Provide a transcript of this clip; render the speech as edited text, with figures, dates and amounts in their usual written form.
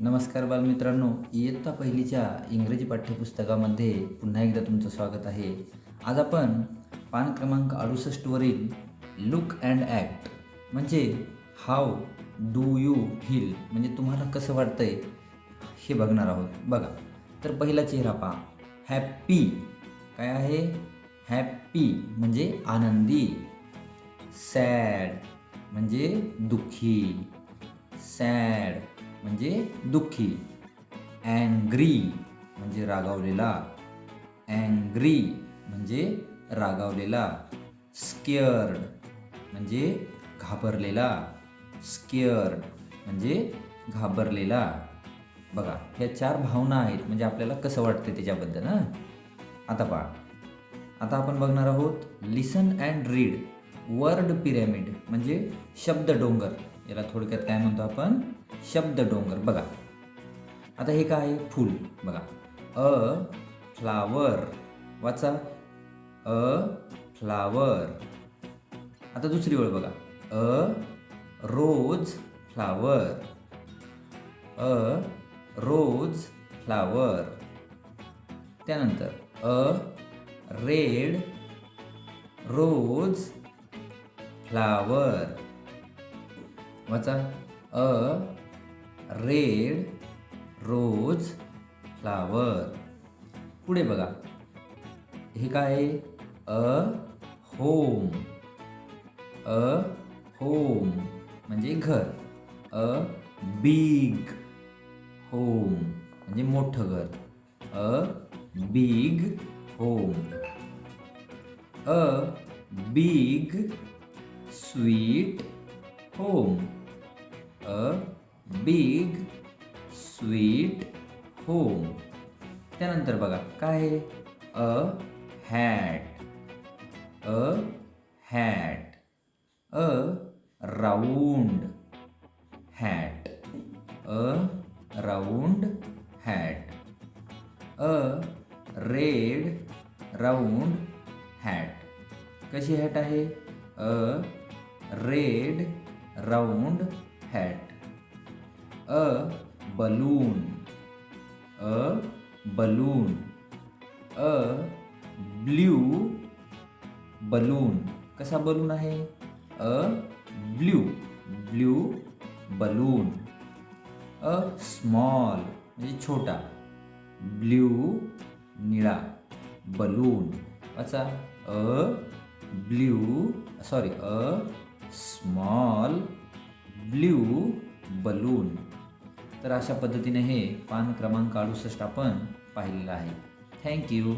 नमस्कार बालमित्रांनो, इयत्ता पहिलीच्या इंग्रजी पाठ्यपुस्तकामध्ये पुन्हा एकदा तुमचं स्वागत आहे. आज आपण पान क्रमांक 68 वरील लुक अँड ॲक्ट म्हणजे हाऊ डू यू फील म्हणजे तुम्हाला कसं वाटतंय हे बघणार आहोत. बघा, तर पहिला चेहरा पहा, हॅप्पी. काय आहे? हॅप्पी म्हणजे आनंदी. सॅड म्हणजे दुःखी. सॅड म्हणजे दुःखी. अँग्री म्हणजे रागावलेला. अँग्री म्हणजे रागावलेला. स्केअर्ड म्हणजे घाबरलेला. स्केअर्ड म्हणजे घाबरलेला. बघा, ह्या 4 भावना आहेत म्हणजे आपल्याला कसं वाटतं त्याच्याबद्दल. आता पहा, आता आपण बघणार आहोत लिसन अँड रीड वर्ड पिरॅमिड म्हणजे शब्द डोंगर. याला थोडक्यात काय म्हणतो आपण? शब्द डोंगर. बघा, आता हे काय आहे? फूल. बघा, अ फ्लावर. वाचा, अ फ्लावर. आता दुसरी ओळ बघा, अ रोज फ्लावर. अ रोज फ्लावर. त्यानंतर अ रेड रोज फ्लावर. वाचा, अ रेड रोज फ्लावर. पुढे बघा, हे काय आहे? A home. अ होम म्हणजे घर. अ बिग होम म्हणजे मोठं घर. A big home. A big sweet home. A big sweet home. त्यानंतर बघा काय आहे? A hat. A hat. A round hat. A round hat. A red round hat. कशी हॅट आहे? A red round hat. A balloon. A balloon. A blue balloon. कसा balloon आहे? A blue blue balloon. A small म्हणजे छोटा. Blue निळा balloon. वाचा, a small blue balloon. तर अशा पद्धतीने हे पान क्रमांक 68 आपण पाहिलेलं आहे. थँक्यू.